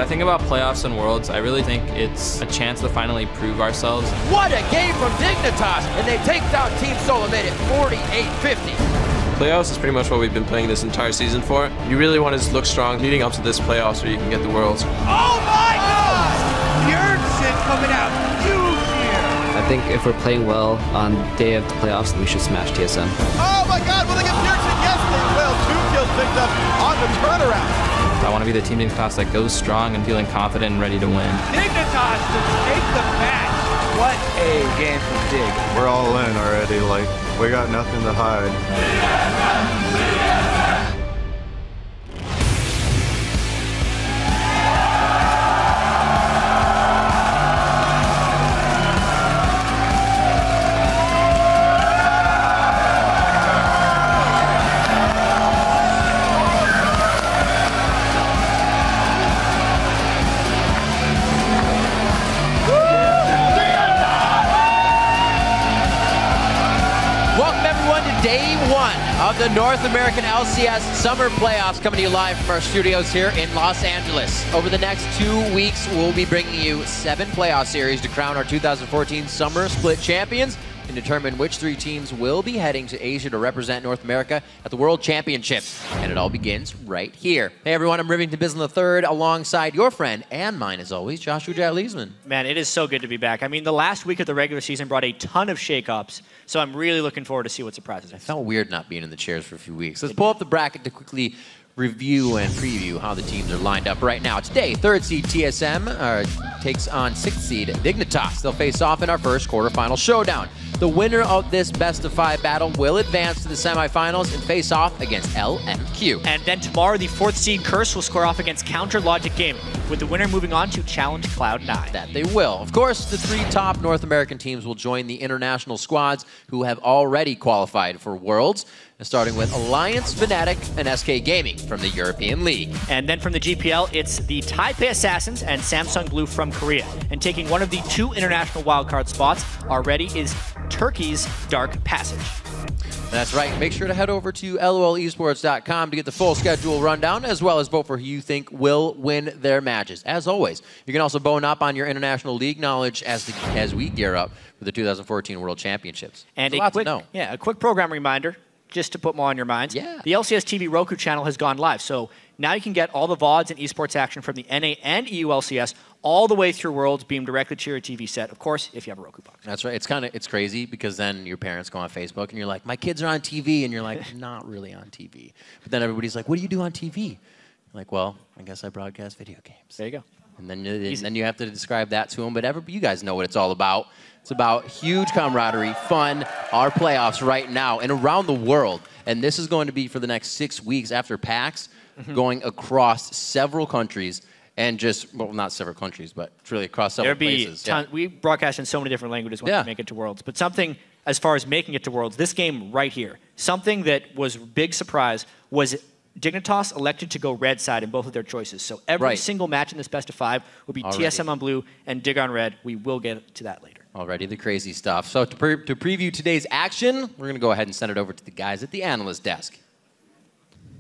I think about playoffs and Worlds, I really think it's a chance to finally prove ourselves. What a game from Dignitas, and they take down Team Solomid at 48-50. Playoffs is pretty much what we've been playing this entire season for. You really want to look strong leading up to this playoffs where you can get the Worlds. Oh my God! Bjornsson coming out huge here. I think if we're playing well on day of the playoffs, we should smash TSM. Oh my God, will they get Bjornsson? Yes, they will. 2 kills picked up on the turnaround. I want to be the Team Dignitas that goes strong and feeling confident and ready to win. Dignitas to take the match. What a game from Dig. We're all in already, like, we got nothing to hide. Day 1 of the North American LCS Summer Playoffs, coming to you live from our studios here in Los Angeles. Over the next 2 weeks, we'll be bringing you 7 playoff series to crown our 2014 Summer Split champions and determine which 3 teams will be heading to Asia to represent North America at the World Championships. And it all begins right here. Hey everyone, I'm Rivington Bislin III alongside your friend and mine as always, Joshua Jalleesman. Man, it is so good to be back. I mean, the last week of the regular season brought a ton of shakeups, so I'm really looking forward to see what surprises us. It felt weird not being in the chairs for a few weeks. Let's pull up the bracket to quickly review and preview how the teams are lined up right now. Today, 3rd seed TSM takes on 6th seed Dignitas. They'll face off in our first quarterfinal showdown. The winner of this best-of-5 battle will advance to the semifinals and face off against LMQ. And then tomorrow, the 4th seed Curse will square off against Counter Logic Gaming, with the winner moving on to challenge Cloud9. That they will. Of course, the 3 top North American teams will join the international squads who have already qualified for Worlds, starting with Alliance, Fnatic, and SK Gaming from the European League. And then from the GPL, it's the Taipei Assassins and Samsung Blue from Korea. And taking one of the 2 international wildcard spots already is Turkey's Dark Passage. That's right. Make sure to head over to lolesports.com to get the full schedule rundown, as well as vote for who you think will win their matches. As always, you can also bone up on your international league knowledge as we gear up for the 2014 World Championships. And a quick program reminder, just to put more on your minds. Yeah. The LCS TV Roku channel has gone live, so now you can get all the VODs and esports action from the NA and EU LCS all the way through Worlds beamed directly to your TV set, of course, if you have a Roku box. That's right. It's crazy because then your parents go on Facebook and you're like, my kids are on TV, and you're like, not really on TV. But then everybody's like, what do you do on TV? You're like, well, I guess I broadcast video games. There you go. And then you have to describe that to them. But you guys know what it's all about. It's about huge camaraderie, fun, our playoffs right now and around the world. And this is going to be for the next 6 weeks after PAX, going across several countries and well, not several countries, but really across several places. We broadcast in so many different languages when we make it to Worlds. But something, as far as making it to Worlds, this game right here, something that was a big surprise was Dignitas elected to go red side in both of their choices. So every single match in this best-of-5 will be TSM on blue and Dig on red. We will get to that later. Already the crazy stuff. So to preview today's action, we're going to go ahead and send it over to the guys at the analyst desk.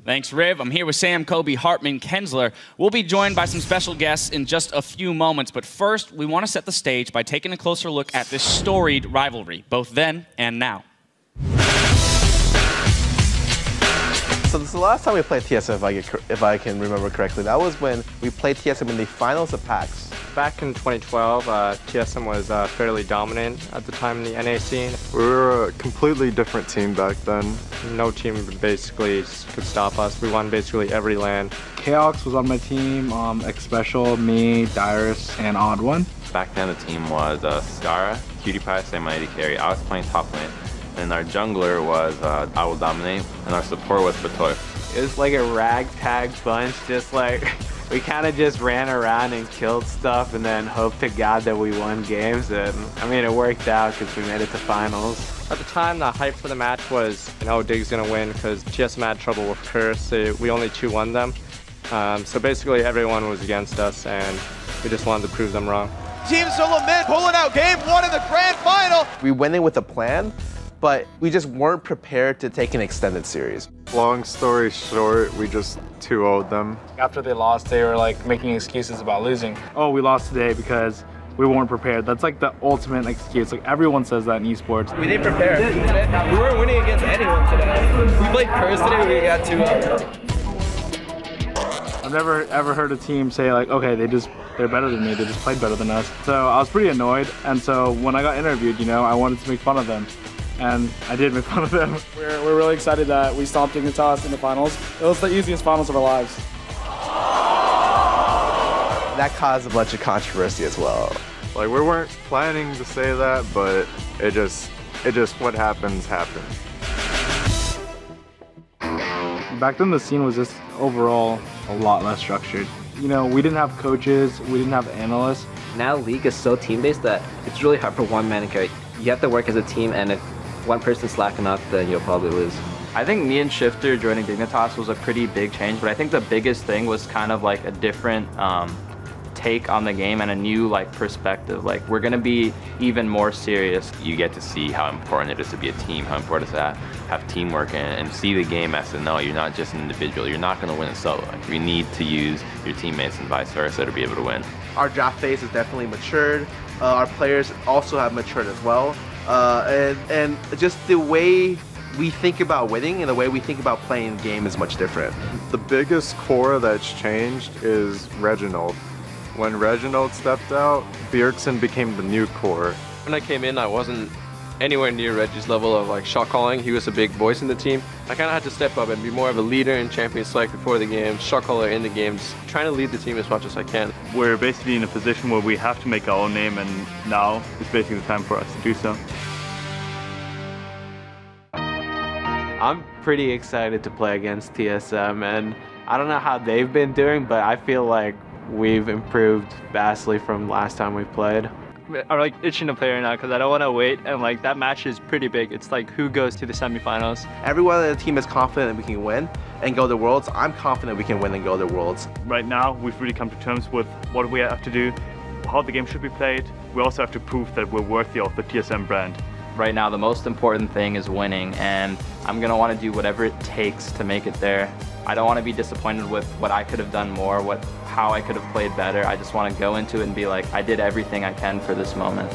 Thanks, Riv. I'm here with Sam, Kobe, Hartman, Kensler. We'll be joined by some special guests in just a few moments, but first, we want to set the stage by taking a closer look at this storied rivalry, both then and now. So this is the last time we played TSM, if I can remember correctly. That was when we played TSM in the finals of PAX. Back in 2012, TSM was fairly dominant at the time in the NA scene. We were a completely different team back then. No team basically could stop us. We won basically every LAN. Chaos was on my team, X-Special, me, Dyrus, and Odd One. Back then the team was Skara, Cutie Pie, Sam AD carry. I was playing top lane. And our jungler was I Will Dominate, and our support was Fatoy. It was like a ragtag bunch, just like, we kind of just ran around and killed stuff and then hoped to God that we won games. And I mean, it worked out because we made it to finals. At the time, the hype for the match was, Dig's gonna win because TSM had trouble with Curse. We only 2-1 them. So basically everyone was against us and we just wanted to prove them wrong. Team Solomid pulling out game 1 in the grand final. We went in with a plan, but we just weren't prepared to take an extended series. Long story short, we just 2-0'd them. After they lost, they were like making excuses about losing. Oh, we lost today because we weren't prepared. That's like the ultimate excuse. Like everyone says that in esports. We didn't prepare. We weren't winning against anyone today. We played Curse today, we got 2-0. I've never ever heard a team say like, okay, they're better than me, they just played better than us. So I was pretty annoyed, and so when I got interviewed, you know, I wanted to make fun of them. And I did make fun of them. We're really excited that we stomped Dignitas in the finals. It was the easiest finals of our lives. That caused a bunch of controversy as well. Like, we weren't planning to say that, but it just what happens. Back then the scene was just overall a lot less structured. You know, we didn't have coaches, we didn't have analysts. Now League is so team-based that it's really hard for one man to carry. You have to work as a team, and if one person's slacking off, then you'll probably lose. I think me and Shifter joining Dignitas was a pretty big change, but I think the biggest thing was kind of like a different take on the game and a new like perspective. Like, we're gonna be even more serious. You get to see how important it is to be a team, how important it is to have teamwork and see the game as to know you're not just an individual. You're not gonna win it solo. Like, you need to use your teammates and vice versa to be able to win. Our draft phase has definitely matured. Our players also have matured as well. And just the way we think about winning and the way we think about playing the game is much different. The biggest core that's changed is Reginald. When Reginald stepped out, Bjergsen became the new core. When I came in, I wasn't anywhere near Reggie's level of like shot calling. He was a big voice in the team. I kind of had to step up and be more of a leader in Champion Select before the game, shot caller in the games, trying to lead the team as much as I can. We're basically in a position where we have to make our own name, and now is basically the time for us to do so. I'm pretty excited to play against TSM, and I don't know how they've been doing, but I feel like we've improved vastly from last time we played. I'm like itching to play right now because I don't want to wait, and like that match is pretty big. It's like who goes to the semifinals. Everyone on the team is confident that we can win and go to Worlds. I'm confident we can win and go to Worlds. Right now, we've really come to terms with what we have to do, how the game should be played. We also have to prove that we're worthy of the TSM brand. Right now, the most important thing is winning, and I'm gonna want to do whatever it takes to make it there. I don't want to be disappointed with what I could have done more, how I could have played better. I just want to go into it and be like, I did everything I can for this moment.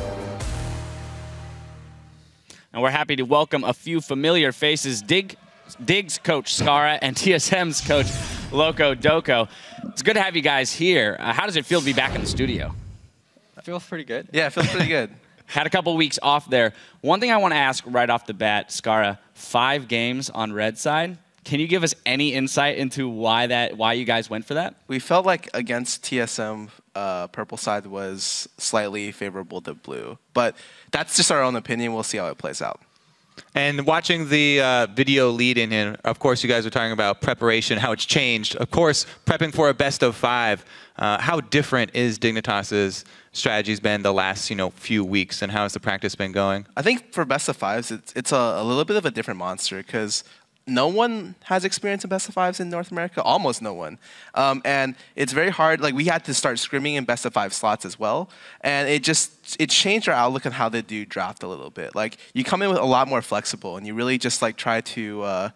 And we're happy to welcome a few familiar faces, Dig's coach Skara and TSM's coach Loco Doko. It's good to have you guys here. How does it feel to be back in the studio? It feels pretty good. Yeah, it feels pretty good. Had a couple weeks off there. One thing I want to ask right off the bat, Skara, 5 games on red side. Can you give us any insight into why you guys went for that? We felt like against TSM, purple side was slightly favorable to blue. But that's just our own opinion. We'll see how it plays out. And watching the video lead in, of course, you guys are talking about preparation, how it's changed. Of course, prepping for a best of 5. How different is Dignitas's strategies been the last few weeks, and how has the practice been going? I think for best of 5s, it's a little bit of a different monster because no one has experience in best of 5s in North America, almost no one. And it's very hard. Like, we had to start scrimming in best of 5 slots as well. And it changed our outlook on how they do draft a little bit. Like, you come in with a lot more flexible, and you really just like try to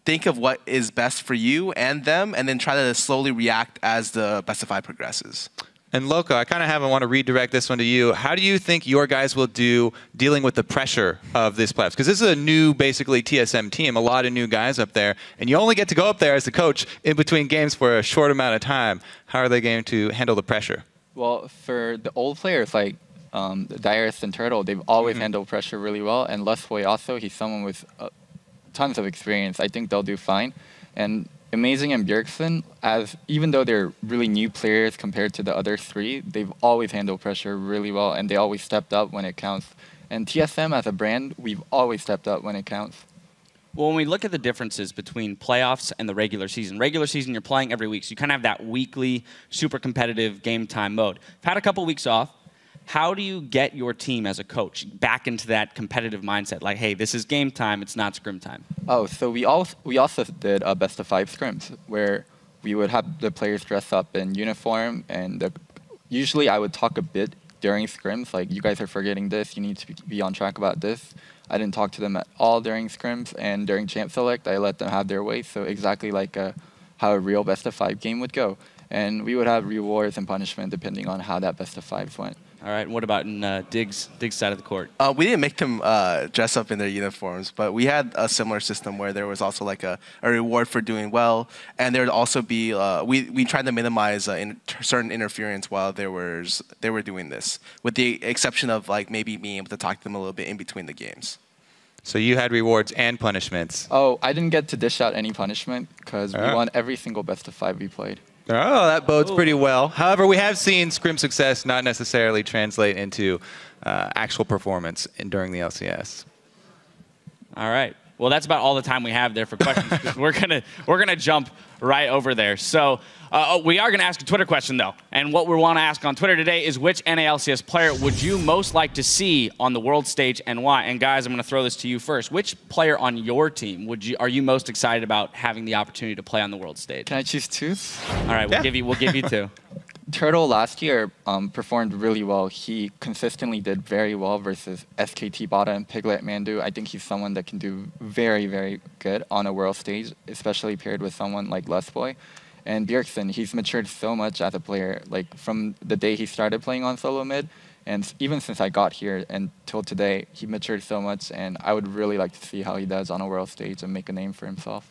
think of what is best for you and them, and then try to slowly react as the best of 5 progresses. And Loco, I kind of want to redirect this one to you. How do you think your guys will do dealing with the pressure of this playoffs? Because this is a new, basically, TSM team, a lot of new guys up there, and you only get to go up there as the coach in between games for a short amount of time. How are they going to handle the pressure? Well, for the old players like Dyrus and Turtle, they've always handled pressure really well, and Lusboy also, he's someone with tons of experience. I think they'll do fine. And Amazing and Bjergsen, even though they're really new players compared to the other 3, they've always handled pressure really well, and they always stepped up when it counts. And TSM as a brand, we've always stepped up when it counts. Well, when we look at the differences between playoffs and the regular season, you're playing every week, so you kind of have that weekly, super competitive game time mode. I've had a couple weeks off. How do you get your team as a coach back into that competitive mindset? Like, hey, this is game time, it's not scrim time. Oh, so we also did a best of 5 scrims where we would have the players dress up in uniform, and usually I would talk a bit during scrims, like, you guys are forgetting this, you need to be on track about this. I didn't talk to them at all during scrims, and during Champ Select, I let them have their way. So exactly like how a real best of 5 game would go. And we would have rewards and punishment depending on how that best of 5s went. All right, what about in Dig's side of the court? We didn't make them dress up in their uniforms, but we had a similar system where there was also like a reward for doing well, and there would also be we tried to minimize certain interference while they were doing this, with the exception of like maybe being able to talk to them a little bit in between the games. So you had rewards and punishments. Oh, I didn't get to dish out any punishment because we won every single best of 5 we played. Oh, that bodes pretty well. However, we have seen scrim success not necessarily translate into actual performance during the LCS. All right. Well, that's about all the time we have there for questions. we're gonna jump right over there. So we are gonna ask a Twitter question though, and what we want to ask on Twitter today is which NALCS player would you most like to see on the world stage and why? And guys, I'm gonna throw this to you first. Which player on your team are you most excited about having the opportunity to play on the world stage? Can I choose 2? All right, we'll give you 2. Turtle last year performed really well. He consistently did very well versus SKT Bada and Piglet Mandu. I think he's someone that can do very, very good on a world stage, especially paired with someone like Lustboy. And Bjergsen, he's matured so much as a player, like from the day he started playing on solo mid, and even since I got here until today, he matured so much, and I would really like to see how he does on a world stage and make a name for himself.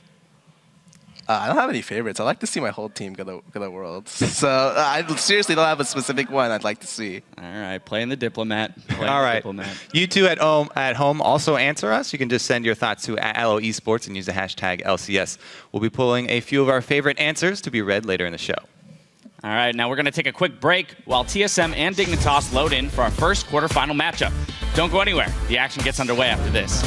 I don't have any favorites. I like to see my whole team go to Worlds. So I seriously don't have a specific one I'd like to see. All right, playing the diplomat. All right. You two at home also answer us. You can just send your thoughts to @LO Esports and use the hashtag LCS. We'll be pulling a few of our favorite answers to be read later in the show. All right, now we're going to take a quick break while TSM and Dignitas load in for our first quarterfinal matchup. Don't go anywhere. The action gets underway after this.